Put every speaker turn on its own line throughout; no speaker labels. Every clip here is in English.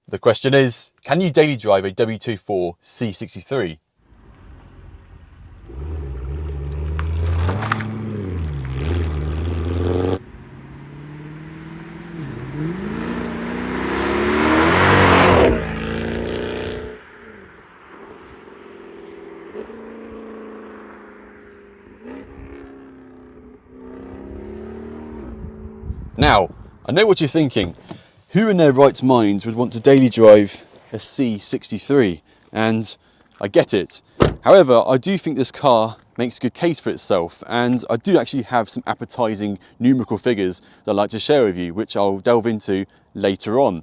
The question is, can you daily drive a W204 C63? Now, I know what you're thinking. Who in their right minds would want to daily drive a C63? And I get it. However, I do think this car makes a good case for itself, and I do actually have some appetizing numerical figures that I'd like to share with you, which I'll delve into later on.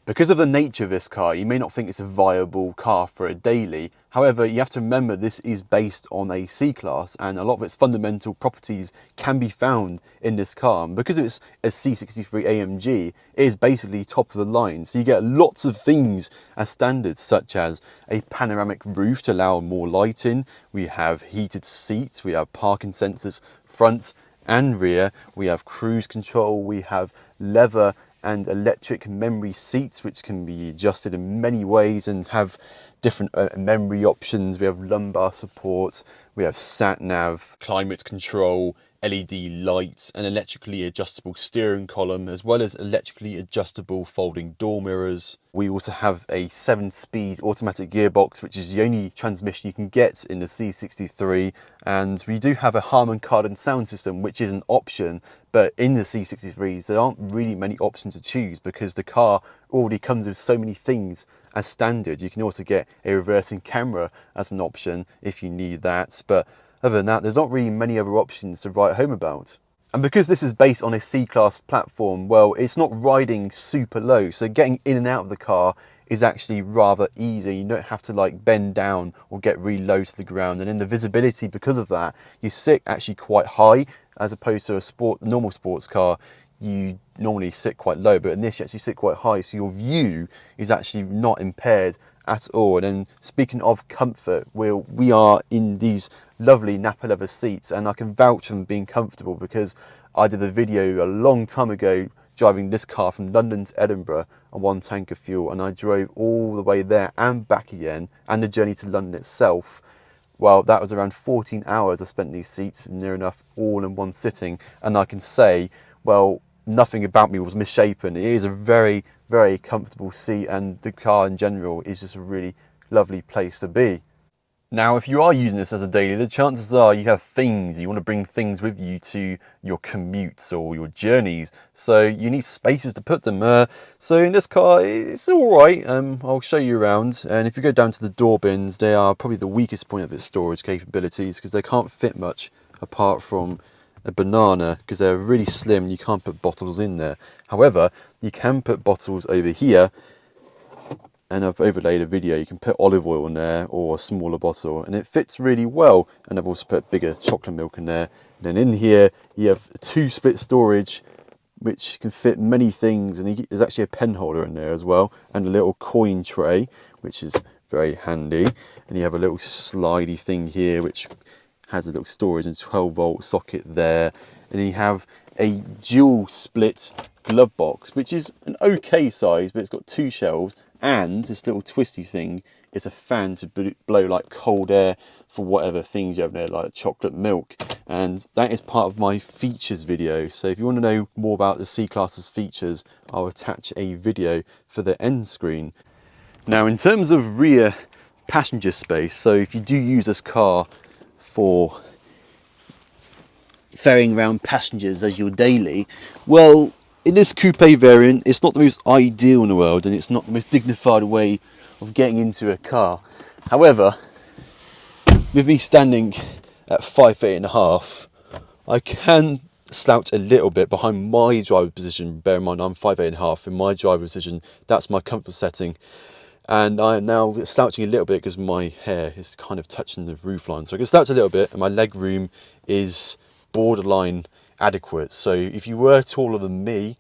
Because of the nature of this car, you may not think it's a viable car for a daily. However, you have to remember this is based on a C-Class, and a lot of its fundamental properties can be found in this car. And because it's a C63 AMG, it is basically top of the line. So you get lots of things as standards, such as a panoramic roof to allow more light in. We have heated seats, we have parking sensors front and rear, we have cruise control, we have leather and electric memory seats, which can be adjusted in many ways and have different memory options. We have lumbar support, we have sat nav, climate control, LED lights, an electrically adjustable steering column, as well as electrically adjustable folding door mirrors. We also have a 7-speed automatic gearbox, which is the only transmission you can get in the C63. And we do have a Harman Kardon sound system, which is an option, but in the C63s, there aren't really many options to choose because the car already comes with so many things as standard. You can also get a reversing camera as an option if you need that. But other than that, there's not really many other options to write home about. And because this is based on a C-Class platform, well, it's not riding super low. So getting in and out of the car is actually rather easy. You don't have to like bend down or get really low to the ground. And in the visibility, because of that, you sit actually quite high as opposed to a normal sports car. You normally sit quite low, but in this you actually sit quite high. So your view is actually not impaired at all. And then speaking of comfort, we are in these lovely Napa leather seats, and I can vouch for them being comfortable because I did a video a long time ago driving this car from London to Edinburgh on 1 tank of fuel, and I drove all the way there and back again, and the journey to London itself. Well, that was around 14 hours I spent in these seats, near enough all in one sitting, and I can say, well, nothing about me was misshapen. It is a very, very comfortable seat, and the car in general is just a really lovely place to be. Now, if you are using this as a daily, the chances are you have things, you want to bring things with you to your commutes or your journeys, so you need spaces to put them. So in this car, it's all right. I'll show you around, and if you go down to the door bins, they are probably the weakest point of its storage capabilities because they can't fit much apart from a banana because they're really slim and you can't put bottles in there. However, you can put bottles over here, and I've overlaid a video. You can put olive oil in there or a smaller bottle and it fits really well. And I've also put bigger chocolate milk in there. And then in here you have 2 split storage which can fit many things, and there's actually a pen holder in there as well, and a little coin tray which is very handy. And you have a little slidey thing here which has a little storage and 12-volt socket there. And you have a dual split glove box, which is an okay size, but it's got 2 shelves, and this little twisty thing is a fan to blow like cold air for whatever things you have there, like chocolate milk. And that is part of my features video. So if you want to know more about the C-Class's features, I'll attach a video for the end screen. Now, in terms of rear passenger space, so if you do use this car for ferrying around passengers as your daily, well, in this coupe variant, it's not the most ideal in the world, and it's not the most dignified way of getting into a car. However, with me standing at 5'8.5", I can slouch a little bit behind my driver position. Bear in mind, I'm 5'8.5". In my driver position, that's my comfort setting. And I am now slouching a little bit because my hair is kind of touching the roofline. So I can slouch a little bit, and my leg room is borderline adequate. So if you were taller than me,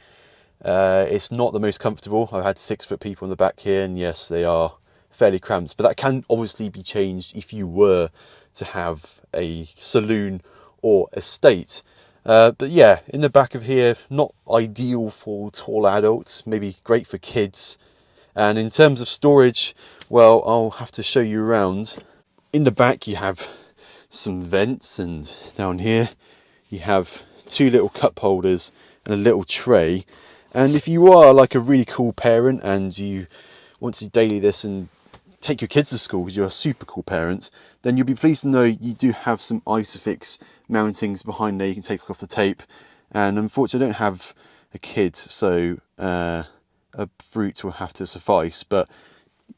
it's not the most comfortable. I've had 6-foot people in the back here, and yes, they are fairly cramped, but that can obviously be changed if you were to have a saloon or estate. But yeah, in the back of here, not ideal for tall adults, maybe great for kids. And in terms of storage, well, I'll have to show you around. In the back you have some vents, and down here you have two little cup holders and a little tray. And if you are like a really cool parent and you want to daily this and take your kids to school because you're a super cool parent, then you'll be pleased to know you do have some Isofix mountings behind there you can take off the tape. And unfortunately I don't have a kid, so a fruit will have to suffice. But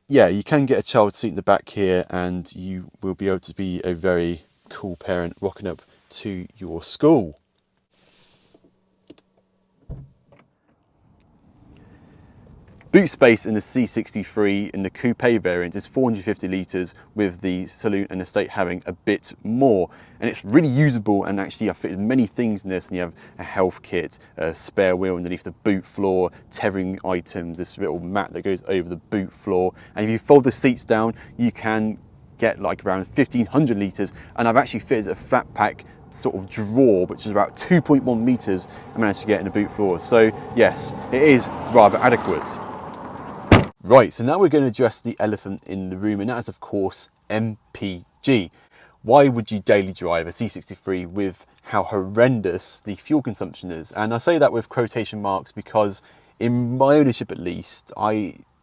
yeah, you can get a child seat in the back here and you will be able to be a very cool parent rocking up to your school. Boot space in the C63 in the coupe variant is 450 litres, with the saloon and estate having a bit more. And it's really usable, and actually I've fitted many things in this, and you have a health kit, a spare wheel underneath the boot floor, tethering items, this little mat that goes over the boot floor. And if you fold the seats down, you can get like around 1500 litres. And I've actually fitted a flat pack sort of drawer, which is about 2.1 metres, I managed to get in the boot floor. So yes, it is rather adequate. Right, so now we're going to address the elephant in the room, and that is of course MPG. Why would you daily drive a C63 with how horrendous the fuel consumption is? And I say that with quotation marks because in my ownership at least,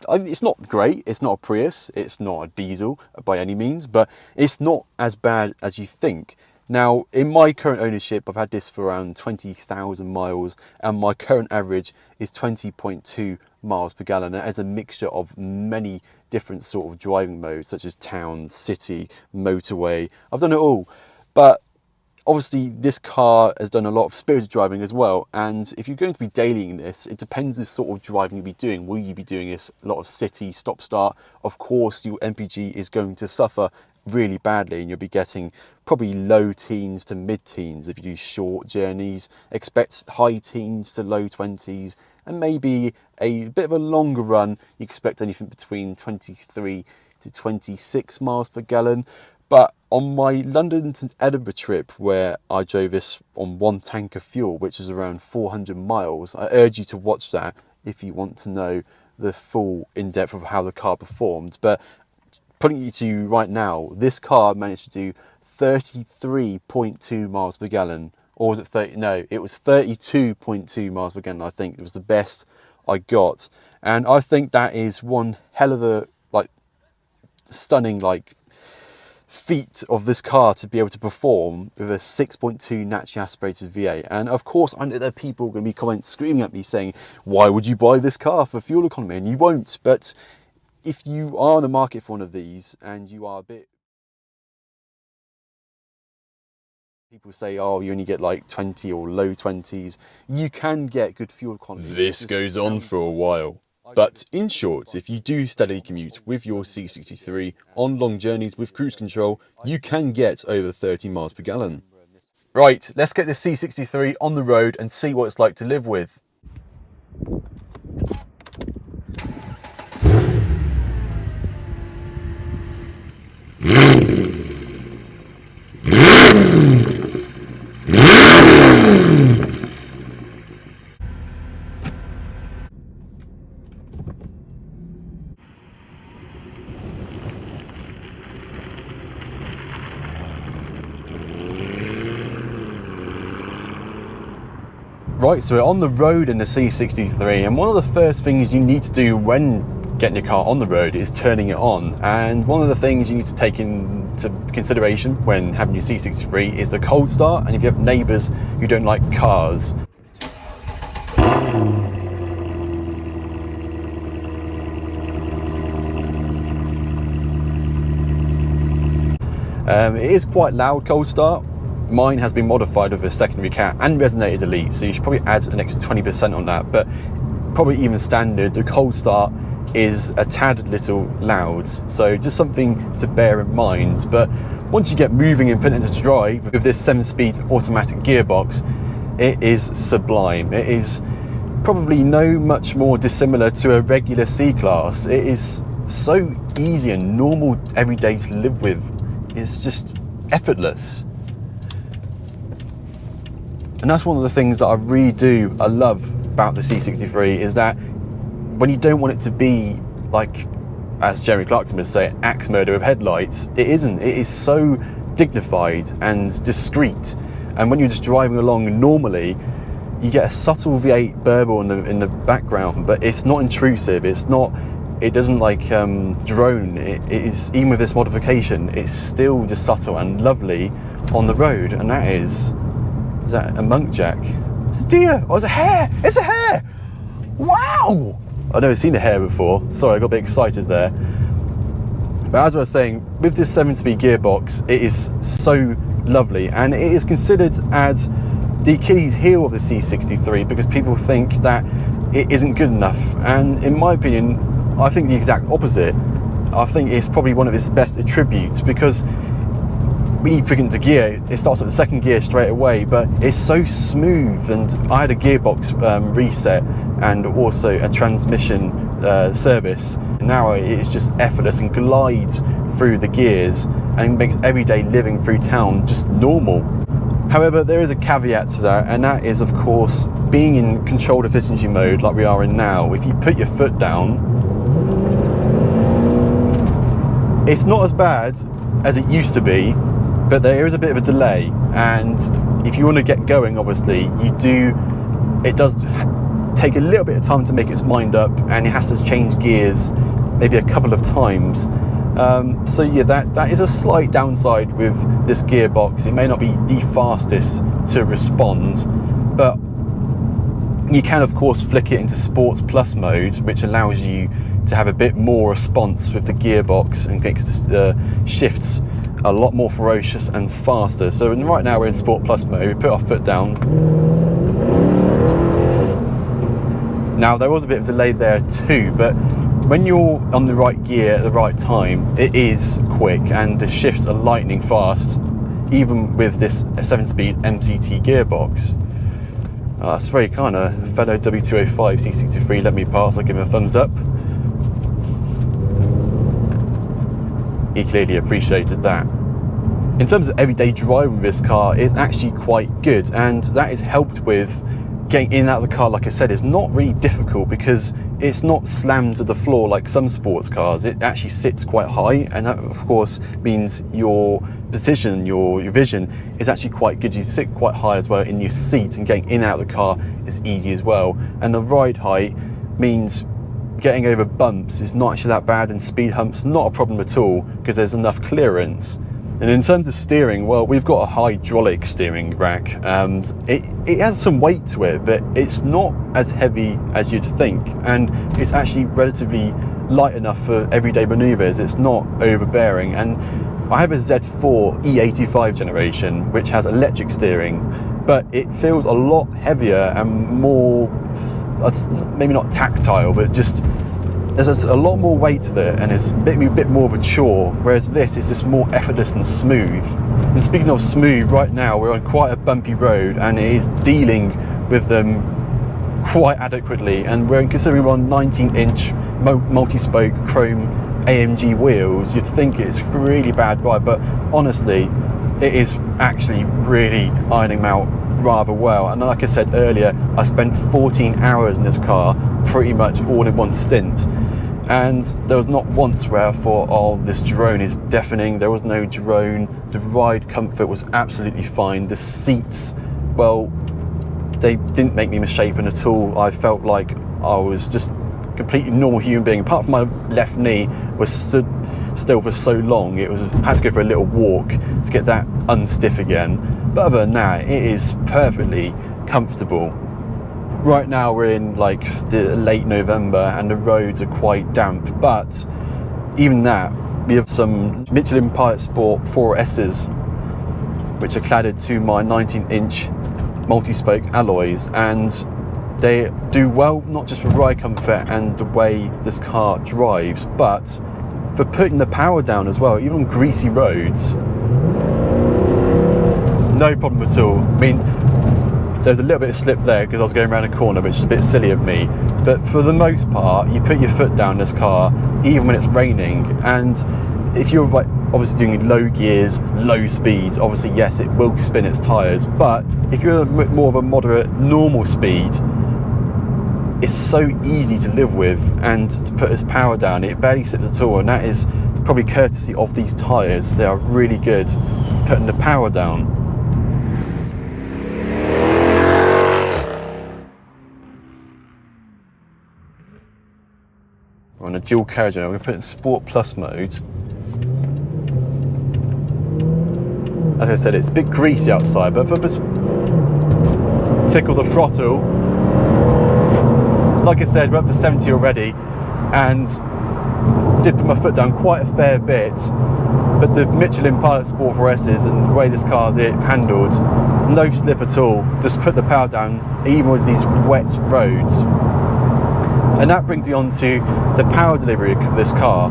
it's not great, it's not a Prius, it's not a diesel by any means, but it's not as bad as you think. Now, in my current ownership, I've had this for around 20,000 miles, and my current average is 20.2 miles per gallon. That is a mixture of many different sort of driving modes, such as town, city, motorway. I've done it all. But obviously this car has done a lot of spirited driving as well, and if you're going to be dailying this, it depends the sort of driving you'll be doing. Will you be doing this a lot of city stop start? Of course your MPG is going to suffer really badly, and you'll be getting probably low teens to mid teens. If you do short journeys, expect high teens to low 20s, and maybe a bit of a longer run, you expect anything between 23 to 26 miles per gallon. But on my London to Edinburgh trip, where I drove this on one tank of fuel, which is around 400 miles, I urge you to watch that if you want to know the full in-depth of how the car performed. But putting it to you right now, this car managed to do 33.2 miles per gallon. Or was it 30? No, it was 32.2 miles per gallon. I think it was the best I got. And I think that is one hell of a stunning feat of this car to be able to perform with a 6.2 naturally aspirated V8. And of course, I know there are people going to be comments screaming at me saying, why would you buy this car for fuel economy? And you won't. But if you are on the market for one of these and you are a bit, people say, oh, you only get like 20 or low 20s, you can get good fuel economy. This goes on for a while. But in short, if you do steadily commute with your C63 on long journeys with cruise control, you can get over 30 miles per gallon. Right, let's get this C63 on the road and see what it's like to live with. Right, so we're on the road in the C63, and one of the first things you need to do when getting your car on the road is turning it on. And one of the things you need to take into consideration when having your C63 is the cold start, and if you have neighbours who don't like cars. It is quite loud cold start. Mine has been modified with a secondary cat and resonated elite, so you should probably add an extra 20% on that. But probably even standard, the cold start is a tad little loud, so just something to bear in mind. But once you get moving and put it into drive with this 7-speed automatic gearbox, it is sublime. It is probably no much more dissimilar to a regular C-Class. It is so easy and normal everyday to live with. It's just effortless. And that's one of the things that I really love about the C63, is that when you don't want it to be like, as Jeremy Clarkson would say, axe murder with headlights. It isn't. It is so dignified and discreet. And when you're just driving along normally, you get a subtle V8 burble in the background, but it's not intrusive. It doesn't like drone. It is, even with this modification, it's still just subtle and lovely on the road. And that is that a monkjack? It's a deer. Oh, it's a hare. It's a hare. Wow. I've never seen a hare before. Sorry, I got a bit excited there. But as I was saying, with this 7-speed gearbox, it is so lovely, and it is considered as the Achilles heel of the C63 because people think that it isn't good enough. And in my opinion, I think the exact opposite. I think it's probably one of its best attributes because when you put it into gear, it starts at the second gear straight away, but it's so smooth. And I had a gearbox reset and also a transmission service. And now it's just effortless and glides through the gears and makes everyday living through town just normal. However, there is a caveat to that, and that is, of course, being in controlled efficiency mode like we are in now. If you put your foot down, it's not as bad as it used to be, but there is a bit of a delay. And if you want to get going, obviously, it does take a little bit of time to make its mind up, and it has to change gears maybe a couple of times. So yeah, that is a slight downside with this gearbox. It may not be the fastest to respond, but you can of course flick it into Sports Plus mode, which allows you to have a bit more response with the gearbox and makes the shifts a lot more ferocious and faster. So right now we're in Sport Plus mode. We put our foot down. Now there was a bit of delay there too, but when you're on the right gear at the right time, it is quick and the shifts are lightning fast, even with this 7-speed MCT gearbox. That's very kind of fellow W205 C63 let me pass. I'll give him a thumbs up. He clearly appreciated that. In terms of everyday driving with this car, it's actually quite good, and that is helped with getting in and out of the car. Like I said, it's not really difficult because it's not slammed to the floor like some sports cars. It actually sits quite high, and that of course means your position, your vision is actually quite good. You sit quite high as well in your seat, and getting in and out of the car is easy as well. And the ride height means getting over bumps is not actually that bad, and speed humps not a problem at all because there's enough clearance. And in terms of steering, well, we've got a hydraulic steering rack. It has some weight to it, but it's not as heavy as you'd think, and it's actually relatively light enough for everyday maneuvers. It's not overbearing. And I have a Z4 E85 generation which has electric steering, but it feels a lot heavier and more, maybe not tactile, but just there's a lot more weight to it, and it's a bit more of a chore, whereas this is just more effortless and smooth. And speaking of smooth, right now we're on quite a bumpy road, and it is dealing with them quite adequately, and considering we're on 19-inch multi-spoke chrome AMG wheels, you'd think it's a really bad ride, but honestly, it is actually really ironing them out rather well. And like I said earlier, I spent 14 hours in this car pretty much all in one stint, and there was not once where I thought, oh, this drone is deafening. There was no drone. The ride comfort was absolutely fine. The seats, well, they didn't make me misshapen at all. I felt like I was just a completely normal human being, apart from my left knee was stood still for so long. I had to go for a little walk to get that unstiff again. But other than that, it is perfectly comfortable. Right now we're in like the late November and the roads are quite damp, but even that, we have some Michelin Pilot Sport 4S's which are cladded to my 19-inch multi-spoke alloys, and they do well not just for ride comfort and the way this car drives, but for putting the power down as well, even on greasy roads. No problem at all. I mean, there's a little bit of slip there because I was going around a corner, which is a bit silly of me, but for the most part, you put your foot down in this car even when it's raining. And if you're obviously doing low gears, low speeds, obviously yes, it will spin its tires, but if you're at more of a moderate normal speed, it's so easy to live with, and to put its power down, it barely slips at all, and that is probably courtesy of these tyres. They are really good at putting the power down. We're on a dual carriage now. I'm going to put it in Sport Plus mode. As I said, it's a bit greasy outside, but if I just tickle the throttle, like I said, we're up to 70 already, and did put my foot down quite a fair bit, but the Michelin Pilot Sport 4S's and the way this car handled, no slip at all, just put the power down even with these wet roads. And that brings me on to the power delivery of this car.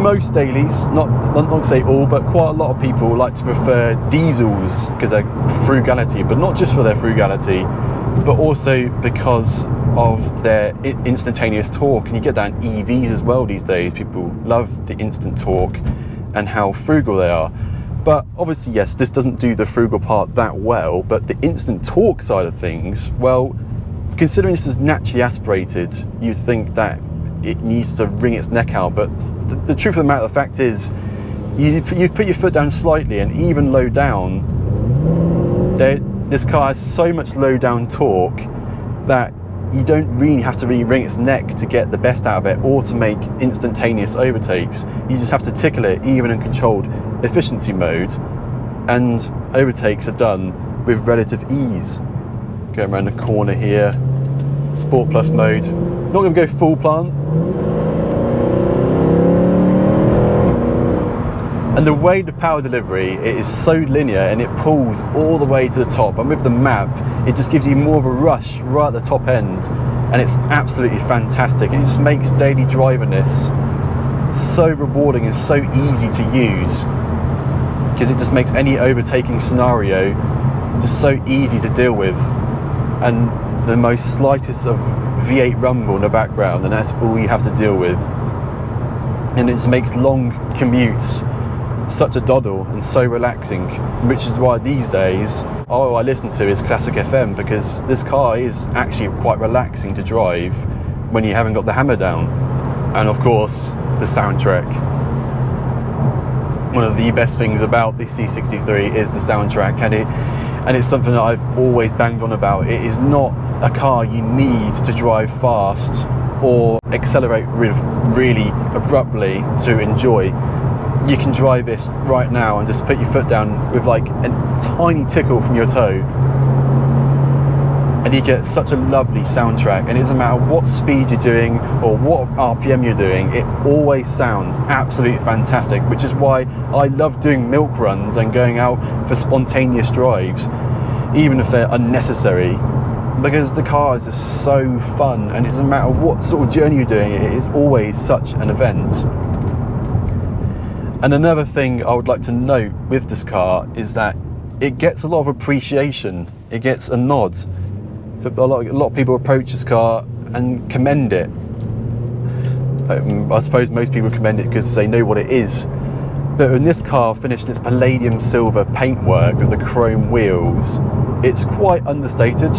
Most dailies, not to say all, but quite a lot of people like to prefer diesels because of frugality, but not just for their frugality, but also because of their instantaneous torque. And you get that in EVs as well these days. People love the instant torque and how frugal they are. But obviously, yes, this doesn't do the frugal part that well, but the instant torque side of things, well, considering this is naturally aspirated, you'd think that it needs to wring its neck out, but the truth of the matter of the fact is, you put your foot down slightly, and even low down, this car has so much low down torque that you don't really have to wring its neck to get the best out of it or to make instantaneous overtakes. You just have to tickle it even in controlled efficiency mode, and overtakes are done with relative ease. Going around the corner here, Sport Plus mode. Not going to go full plant. And the way the power delivery, it is so linear and it pulls all the way to the top. And with the map, it just gives you more of a rush right at the top end. And it's absolutely fantastic. It just makes daily driving this so rewarding and so easy to use, because it just makes any overtaking scenario just so easy to deal with. And the most slightest of V8 rumble in the background, and that's all you have to deal with. And it just makes long commutes such a doddle and so relaxing, which is why these days all I listen to is classic FM, because this car is actually quite relaxing to drive when you haven't got the hammer down. And of course, the soundtrack. One of the best things about the C63 is the soundtrack, and it's something that I've always banged on about. It is not a car you need to drive fast or accelerate really abruptly to enjoy. You can drive this right now and just put your foot down with like a tiny tickle from your toe, and you get such a lovely soundtrack. And it doesn't matter what speed you're doing or what RPM you're doing, it always sounds absolutely fantastic, which is why I love doing milk runs and going out for spontaneous drives, even if they're unnecessary, because the car is just so fun, and it doesn't matter what sort of journey you're doing, it is always such an event. And another thing I would like to note with this car is that it gets a lot of appreciation. It gets a nod. A lot of people approach this car and commend it. I suppose most people commend it because they know what it is. But when this car finished its palladium silver paintwork with the chrome wheels, it's quite understated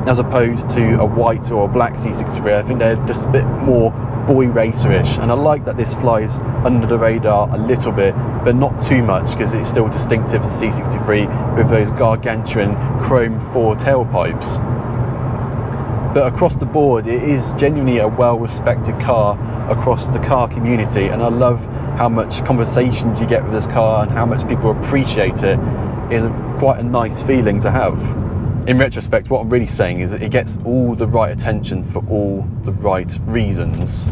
as opposed to a white or a black C63. I think they're just a bit more boy racerish, and I like that this flies under the radar a little bit, but not too much, because it's still distinctive to C63 with those gargantuan chrome 4 tailpipes. But across the board, it is genuinely a well-respected car across the car community, and I love how much conversations you get with this car and how much people appreciate it. It's quite a nice feeling to have. In retrospect, what I'm really saying is that it gets all the right attention for all the right reasons.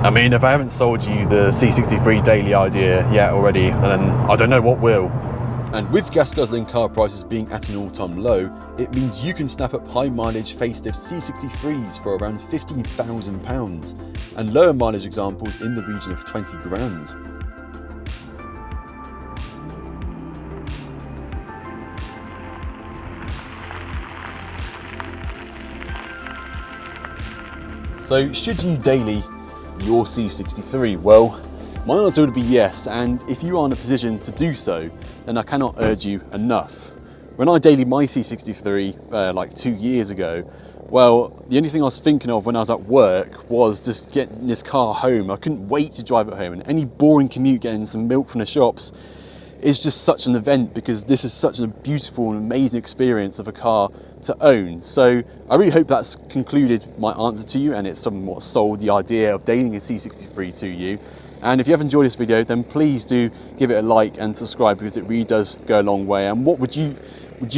I mean, if I haven't sold you the C63 daily idea yet already, then I don't know what will. And with gas guzzling car prices being at an all-time low, it means you can snap up high mileage facelift C63s for around £15,000 and lower mileage examples in the region of 20 grand. So should you daily your C63? Well, my answer would be yes, and if you are in a position to do so, then I cannot urge you enough. When I dailied my C63 like 2 years ago, Well, the only thing I was thinking of when I was at work was just getting this car home. I couldn't wait to drive it home, and any boring commute getting some milk from the shops is just such an event, because this is such a beautiful and amazing experience of a car to own. So I really hope that's concluded my answer to you, and it's somewhat sold the idea of dailying a C63 to you. And if you have enjoyed this video, then please do give it a like and subscribe, because it really does go a long way. And what would you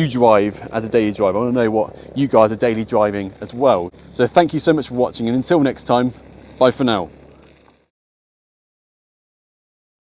drive as a daily driver? I want to know what you guys are daily driving as well. So thank you so much for watching, and until next time, bye for now.